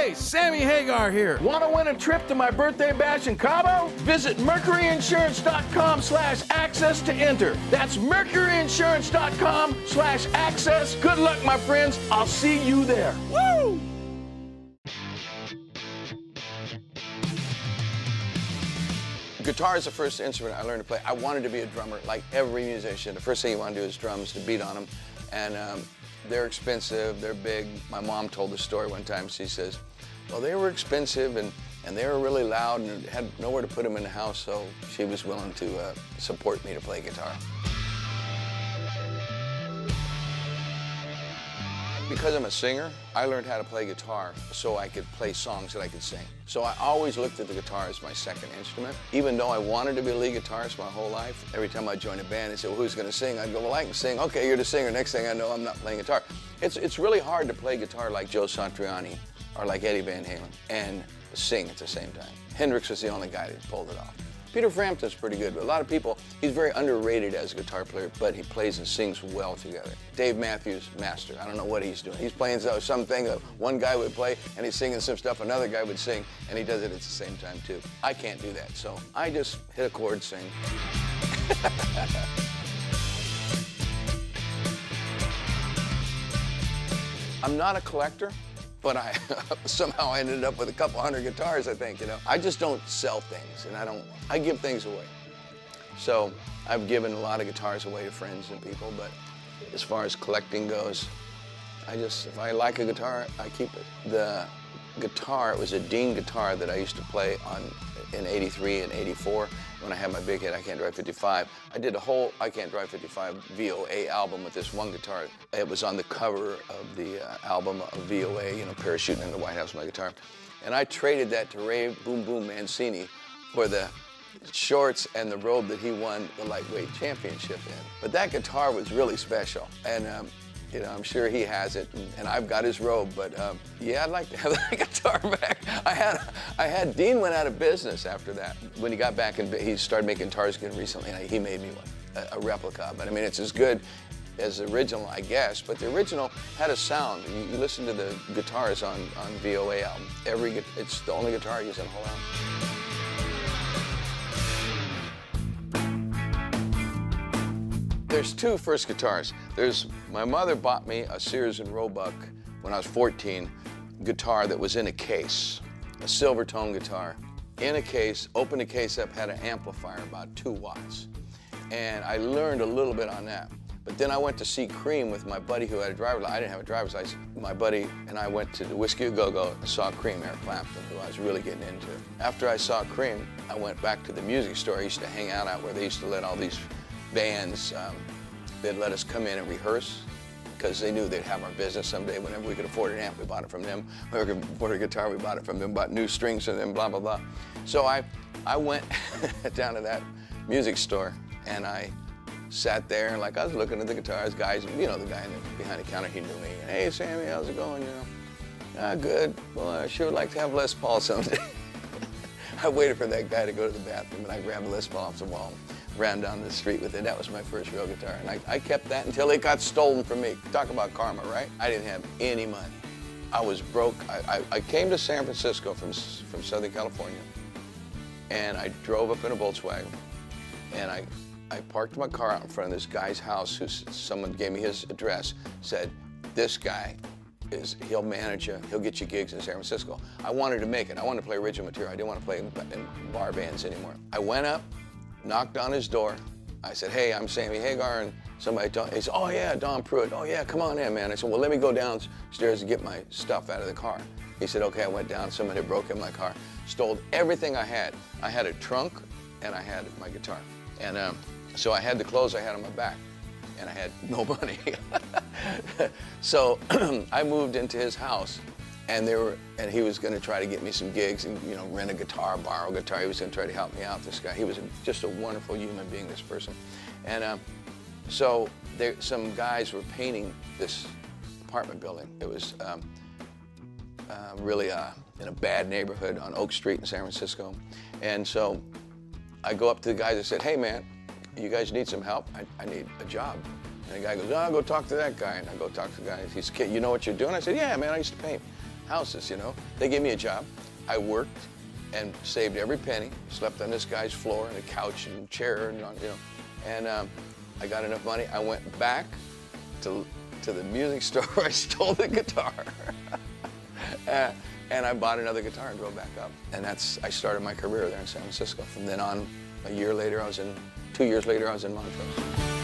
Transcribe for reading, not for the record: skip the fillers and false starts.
Hey, Sammy Hagar here. Want to win a trip to my birthday bash in Cabo? Visit mercuryinsurance.com/access to enter. That's mercuryinsurance.com/access. Good luck, my friends. I'll see you there. Woo! Guitar is the first instrument I learned to play. I wanted to be a drummer, like every musician. The first thing you want to do is drums, to beat on them. And they're expensive, they're big. My mom told the story one time. She says, well, they were expensive and they were really loud and had nowhere to put them in the house, so she was willing to support me to play guitar. Because I'm a singer, I learned how to play guitar so I could play songs that I could sing. So I always looked at the guitar as my second instrument. Even though I wanted to be a lead guitarist my whole life, every time I joined a band, they said, well, who's gonna sing? I'd go, well, I can sing. Okay, you're the singer. Next thing I know, I'm not playing guitar. It's really hard to play guitar like Joe Satriani or like Eddie Van Halen and sing at the same time. Hendrix was the only guy that pulled it off. Peter Frampton's pretty good, but a lot of people, he's very underrated as a guitar player, but he plays and sings well together. Dave Matthews, master. I don't know what he's doing. He's playing something that one guy would play, and he's singing some stuff another guy would sing, and he does it at the same time, too. I can't do that, so I just hit a chord, sing. I'm not a collector, but I somehow ended up with a couple hundred guitars, I think, you know. I just don't sell things, and I give things away. So I've given a lot of guitars away to friends and people, but as far as collecting goes, if I like a guitar, I keep it. The guitar, it was a Dean guitar that I used to play in '83 and '84 when I had my big hit, I Can't Drive 55. I did a whole I Can't Drive 55 VOA album with this one guitar. It was on the cover of the album of VOA, you know, parachuting in the White House with my guitar. And I traded that to Ray Boom Boom Mancini for the shorts and the robe that he won the lightweight championship in. But that guitar was really special. And you know, I'm sure he has it, and I've got his robe, but yeah, I'd like to have that guitar back. Dean went out of business after that. When he got back, and he started making guitars again recently, and he made me one, a replica. But I mean, it's as good as the original, I guess, but the original had a sound. You listen to the guitars on VOA album. It's the only guitar I use in the whole album. There's two first guitars. My mother bought me a Sears and Roebuck when I was 14 guitar that was in a case, a silver tone guitar. In a case, opened the case up, had an amplifier about 2 watts. And I learned a little bit on that. But then I went to see Cream with my buddy who had a driver's license. I didn't have a driver's license. My buddy and I went to the Whiskey A Go-Go and saw Cream, Eric Clapton, who I was really getting into. After I saw Cream, I went back to the music store I used to hang out at, where they used to let all these bands, they'd let us come in and rehearse because they knew they'd have our business someday. Whenever we could afford an amp, we bought it from them. Whenever we could afford a guitar, we bought it from them, bought new strings from them, blah, blah, blah. So I went down to that music store, and I sat there, and like I was looking at the guitars, guys, you know, the guy behind the counter, he knew me. And, hey, Sammy, how's it going, you know? Ah, good. Well, I sure would like to have Les Paul someday. I waited for that guy to go to the bathroom, and I grabbed a Les Paul off the wall, ran down the street with it. That was my first real guitar, and I kept that until it got stolen from me. Talk about karma, right? I didn't have any money. I was broke. I came to San Francisco from Southern California, and I drove up in a Volkswagen, and I parked my car out in front of this guy's house. Someone gave me his address, said, this guy, he'll manage you, he'll get you gigs in San Francisco. I wanted to make it. I wanted to play original material. I didn't want to play in bar bands anymore. I went up, knocked on his door. I said, hey, I'm Sammy Hagar, and somebody told me, he said, oh yeah, Don Pruitt. Oh yeah, come on in, man. I said, well, let me go downstairs and get my stuff out of the car. He said, okay, I went down. Somebody broke in my car, stole everything I had. I had a trunk, and I had my guitar. And so I had the clothes I had on my back, and I had no money. So I moved into his house, and he was going to try to get me some gigs and, you know, rent a guitar, borrow a guitar. He was going to try to help me out, this guy. He was just a wonderful human being, this person. And so some guys were painting this apartment building. It was really in a bad neighborhood on Oak Street in San Francisco. And so I go up to the guys and said, hey, man, you guys need some help? I need a job. And the guy goes, oh, go talk to that guy. And I go talk to the guy. He said, you know what you're doing? I said, yeah, man, I used to paint. houses, you know. They gave me a job. I worked and saved every penny, slept on this guy's floor and a couch and chair and, you know, and I got enough money. I went back to the music store. I stole the guitar. And I bought another guitar and drove back up. And I started my career there in San Francisco. From then on, 2 years later, I was in Montrose.